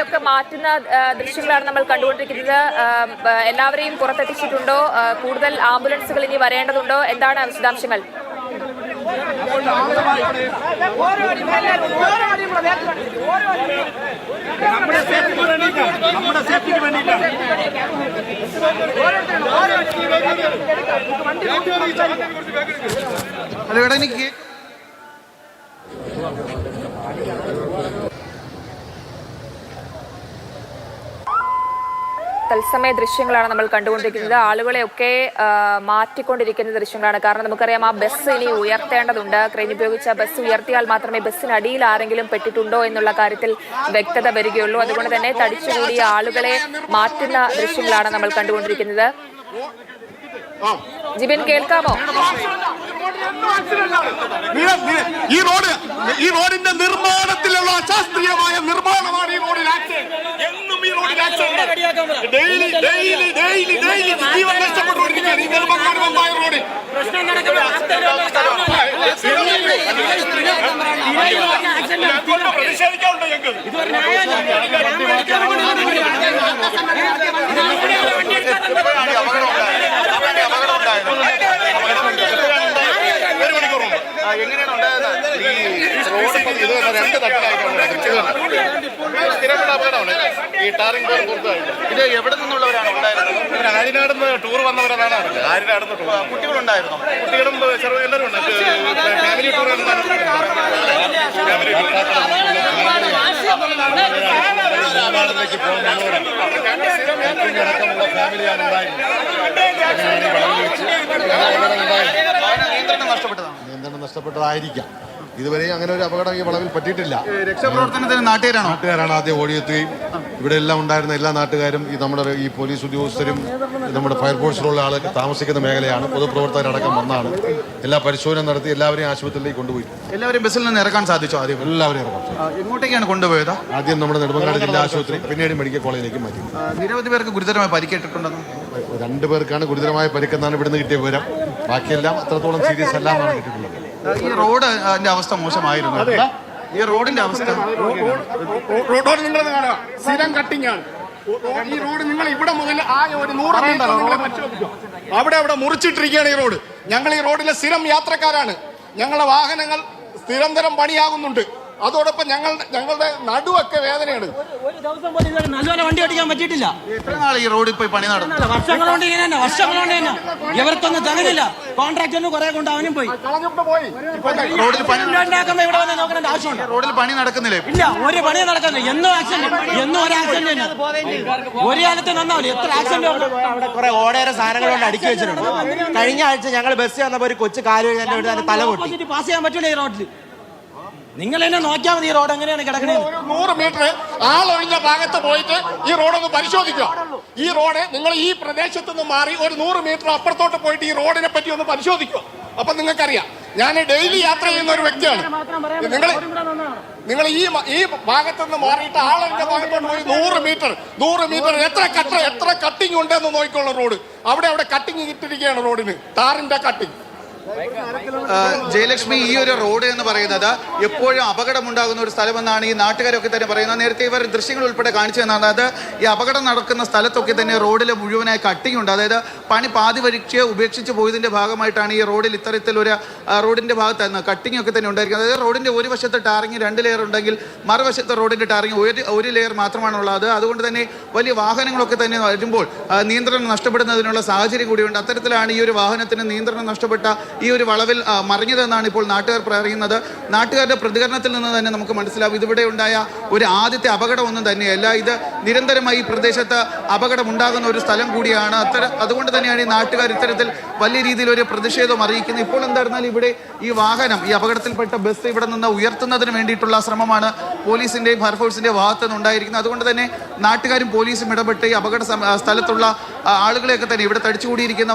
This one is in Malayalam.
ആളുകളെയൊക്കെ മാറ്റുന്ന ദൃശ്യങ്ങളാണ് നമ്മൾ കണ്ടുകൊണ്ടിരിക്കുന്നത്. എല്ലാവരെയും പുറത്തെത്തിച്ചിട്ടുണ്ടോ? കൂടുതൽ ആംബുലൻസുകൾ ഇനി വരേണ്ടതുണ്ടോ? എന്താണ് വിശദാംശങ്ങൾ? തത്സമയ ദൃശ്യങ്ങളാണ് നമ്മൾ കണ്ടുകൊണ്ടിരിക്കുന്നത്. ആളുകളെയൊക്കെ മാറ്റിക്കൊണ്ടിരിക്കുന്ന ദൃശ്യങ്ങളാണ്. കാരണം നമുക്കറിയാം, ആ ബസ് ഇനി ഉയർത്തേണ്ടതുണ്ട്. ക്രെയിൻ ഉപയോഗിച്ച് ബസ് ഉയർത്തിയാൽ മാത്രമേ ബസ്സിനടിയിൽ ആരെങ്കിലും പെട്ടിട്ടുണ്ടോ എന്നുള്ള കാര്യത്തിൽ വ്യക്തത വരികയുള്ളൂ. അതുകൊണ്ട് തന്നെ തടിച്ചുകൂടിയ ആളുകളെ മാറ്റുന്ന ദൃശ്യങ്ങളാണ് നമ്മൾ കണ്ടുകൊണ്ടിരിക്കുന്നത്. ജിബിൻ, കേൾക്കാമോ? ഈ റോഡിന്റെ നിർമ്മാണത്തിലുള്ള അശാസ്ത്രീയമായ നിർമ്മാണമാണ് ഈ റോഡിൽ എന്നും ഈ റോഡിൽ ജീവൻ നഷ്ടപ്പെട്ടുകൊണ്ടിരിക്കുകയാണ് ഈ നിർമ്മാണമായ റോഡ്. പ്രതിഷേധിക്കാറുണ്ടോ ഞങ്ങൾക്ക്? എങ്ങനെയാണ് ഉണ്ടായത്? ഈ റോഡ് ഇത് രണ്ട് തട്ടിലായിട്ടാണ് സ്ഥിരമുള്ള അപകടമാണ് ഈ ടാറിംഗ് ബോർഡ് പുറത്തായിട്ട്. ഇത് എവിടെ നിന്നുള്ളവരാണ് ഉണ്ടായിരുന്നത്? ആര്യനാടുന്ന് ടൂർ വന്നവരാണ്. ആര്യനാടുന്ന് ടൂർ കുട്ടികളുണ്ടായിരുന്നു. കുട്ടികളും എല്ലാവരും ഉണ്ട്. ഫാമിലി ടൂർ നാട്ടിലേക്ക് പോകുന്നവരടക്കമുള്ള ഫാമിലിയാണ് നിയന്ത്രണം നഷ്ടപ്പെട്ടതായിരിക്കാം. ഇതുവരെ അങ്ങനെ ഒരു അപകടം ഈ വളവിൽ പറ്റിയിട്ടില്ല. രക്ഷാപ്രവർത്തനത്തിന് നാട്ടുകാരാണ് ആദ്യം ഓടിയെത്തുകയും ഇവിടെ എല്ലാം ഉണ്ടായിരുന്ന എല്ലാ നാട്ടുകാരും നമ്മുടെ ഈ പോലീസ് ഉദ്യോഗസ്ഥരും നമ്മുടെ ഫയർഫോഴ്സിലുള്ള ആളൊക്കെ താമസിക്കുന്ന മേഖലയാണ്. പൊതുപ്രവർത്തകരടക്കം വന്നാണ് എല്ലാ പരിശോധന നടത്തി എല്ലാവരെയും ആശുപത്രിയിലേക്ക് കൊണ്ടുപോയി. എല്ലാവരും ബസ്സിൽ നിന്ന് ഇറക്കാൻ സാധിച്ചോ? ആദ്യം എല്ലാവരും ഇറക്കാം. എങ്ങോട്ടേക്കാണ് കൊണ്ടുപോയത്? ആദ്യം നമ്മുടെ നെടുമങ്ങാട് ജില്ലാ ആശുപത്രി, പിന്നീട് മെഡിക്കൽ കോളേജിലേക്ക് മാറ്റി. നിരവധി പേർക്ക് ഗുരുതരമായി പരിക്കേറ്റിട്ടുണ്ടെന്ന്. 2 പേർക്കാണ് ഗുരുതരമായ പരിക്കെന്നാണ് ഇവിടുന്ന് കിട്ടിയ വിവരം. ബാക്കിയെല്ലാം അത്രത്തോളം സീരിയസ് അല്ല എന്നാണ് കിട്ടിയിട്ടുള്ളത്. ഈ റോഡിന്റെ അവസ്ഥ മോശമായിരുന്നു. ഈ റോഡിന്റെ അവസ്ഥ റോഡ് നിങ്ങൾ കാണുക, സ്ഥിരം കട്ടിങ് ആണ് ഈ റോഡ്. നിങ്ങൾ ഇവിടെ മുതൽ ആ ഒരു 100 മീറ്റർ പരിശോധിക്കും. അവിടെ മുറിച്ചിട്ടിരിക്കുകയാണ് ഈ റോഡ്. ഞങ്ങൾ ഈ റോഡിലെ സ്ഥിരം യാത്രക്കാരാണ്. ഞങ്ങളുടെ വാഹനങ്ങൾ നിരന്തരം പണിയാകുന്നുണ്ട്. അതോടൊപ്പം ഞങ്ങളുടെ നടുവൊക്കെ വേദനയാണ്. ഒരു ദിവസം പോലും നല്ലപോലെ വണ്ടി ഓടിക്കാൻ പറ്റിയിട്ടില്ല. എത്ര നാൾ ഈ റോഡിൽ പോയി പണി നടന്നു? വർഷങ്ങളുണ്ട് ഇങ്ങനെ വർഷങ്ങളുണ്ട് തന്നെ. ഇവർക്കൊന്നും തകനില്ല. കോൺട്രാക്ടറിന് കുറെ കൊണ്ട് അവനും പോയി. റോഡിൽ പണി ഉണ്ടാക്കുമ്പോ ഇവിടെ വന്ന് നോക്കേണ്ട ആവശ്യമുണ്ട്. റോഡിൽ പണി നടക്കുന്നില്ലേ? ഇല്ല, ഒരു പണി നടക്കുന്നില്ല. എന്നും ആക്സിഡന്റ്, എന്നും ഒരു ആക്സിഡന്റ് തന്നെ. ഒരു കാലത്ത് നന്നാവില്ല. എത്ര ആക്സിഡന്റ് അവിടെ കുറെ ഓടേറെ സാധനങ്ങൾ കൊണ്ട് അടുക്കി വെച്ചിട്ടുണ്ട്. കഴിഞ്ഞ ആഴ്ച ഞങ്ങൾ ബസ് വന്നപ്പോ ഒരു കൊച്ചു കാല് തല പൊട്ടി. പാസ് ചെയ്യാൻ പറ്റൂല ഈ റോഡിൽ. നിങ്ങൾ എന്നെ നോക്കിയാൽ മതി. ഈ റോഡ് എങ്ങനെയാണ് കിടക്കുന്നത്? 100 മീറ്റർ ആളൊഴിഞ്ഞ ഭാഗത്ത് പോയിട്ട് ഈ റോഡൊന്ന് പരിശോധിക്കുക. ഈ റോഡ് നിങ്ങൾ ഈ പ്രദേശത്ത് നിന്ന് മാറി ഒരു 100 മീറ്റർ അപ്പുറത്തോട്ട് പോയിട്ട് ഈ റോഡിനെ പറ്റി ഒന്ന് പരിശോധിക്കുക. അപ്പൊ നിങ്ങൾക്കറിയാം, ഞാൻ ഡെയിലി യാത്ര ചെയ്യുന്ന ഒരു വ്യക്തിയാണ്. നിങ്ങൾ ഈ ഭാഗത്ത് നിന്ന് മാറിയിട്ട് ആളൊഴിഞ്ഞ ഭാഗത്തോട്ട് പോയി 100 മീറ്റർ എത്ര കട്ടിങ് ഉണ്ടെന്ന് നോക്കിയുള്ള റോഡ്. അവിടെ കട്ടിങ് ഇട്ടിരിക്കുകയാണ് റോഡിന്, ടാറിന്റെ കട്ടിങ്. ജയലക്ഷ്മി, ഈ ഒരു റോഡ് എന്ന് പറയുന്നത് എപ്പോഴും അപകടമുണ്ടാകുന്ന ഒരു സ്ഥലമെന്നാണ് ഈ നാട്ടുകാരൊക്കെ തന്നെ പറയുന്നത്. നേരത്തെ ഇവർ ദൃശ്യങ്ങൾ ഉൾപ്പെടെ കാണിച്ചു തന്നാണ്. അതായത് ഈ അപകടം നടക്കുന്ന സ്ഥലത്തൊക്കെ തന്നെ റോഡിൽ മുഴുവനായി കട്ടിങ് ഉണ്ട്. അതായത് പണി പാതി വരിച്ച് ഉപേക്ഷിച്ച് പോയതിന്റെ ഭാഗമായിട്ടാണ് ഈ റോഡിൽ ഇത്തരത്തിലൊരു റോഡിന്റെ ഭാഗത്ത് കട്ടിങ് ഒക്കെ തന്നെ ഉണ്ടായിരിക്കുന്നത്. അതായത് റോഡിന്റെ ഒരു വശത്ത് ടാറിങ് 2 ലെയർ ഉണ്ടെങ്കിൽ മറുവശത്ത് റോഡിന്റെ ടാറിങ് ഒരു ലെയർ മാത്രമാണുള്ളത്. അതുകൊണ്ട് തന്നെ വലിയ വാഹനങ്ങളൊക്കെ തന്നെ വരുമ്പോൾ നിയന്ത്രണം നഷ്ടപ്പെടുന്നതിനുള്ള സാഹചര്യം കൂടിയുണ്ട്. അത്തരത്തിലാണ് ഈ ഒരു വാഹനത്തിന് നിയന്ത്രണം നഷ്ടപ്പെട്ട ഈ ഒരു വളവിൽ മറിഞ്ഞതെന്നാണ് ഇപ്പോൾ നാട്ടുകാർ പറയുന്നത്. നാട്ടുകാരുടെ പ്രതികരണത്തിൽ നിന്ന് തന്നെ നമുക്ക് മനസ്സിലാവും ഇതിവിടെ ഉണ്ടായ ഒരു ആദ്യത്തെ അപകടമൊന്നും തന്നെയല്ല. ഇത് നിരന്തരമായി ഈ പ്രദേശത്ത് അപകടം ഉണ്ടാകുന്ന ഒരു സ്ഥലം കൂടിയാണ്. അതുകൊണ്ട് തന്നെയാണ് ഈ നാട്ടുകാർ ഇത്തരത്തിൽ വലിയ രീതിയിൽ ഒരു പ്രതിഷേധം അറിയിക്കുന്നത്. ഇപ്പോൾ എന്തായിരുന്നാലും ഇവിടെ ഈ വാഹനം, ഈ അപകടത്തിൽപ്പെട്ട ബസ് ഇവിടെ നിന്ന് ഉയർത്തുന്നതിന് വേണ്ടിയിട്ടുള്ള ശ്രമമാണ് പോലീസിന്റെയും ഫയർഫോഴ്സിന്റെയും ഭാഗത്തു നിന്നുണ്ടായിരിക്കുന്നത്. അതുകൊണ്ട് തന്നെ നാട്ടുകാരും പോലീസും ഇടപെട്ട് ഈ അപകട സ്ഥലത്തുള്ള ആളുകളെയൊക്കെ തന്നെ ഇവിടെ തടിച്ചുകൂടിയിരിക്കുന്ന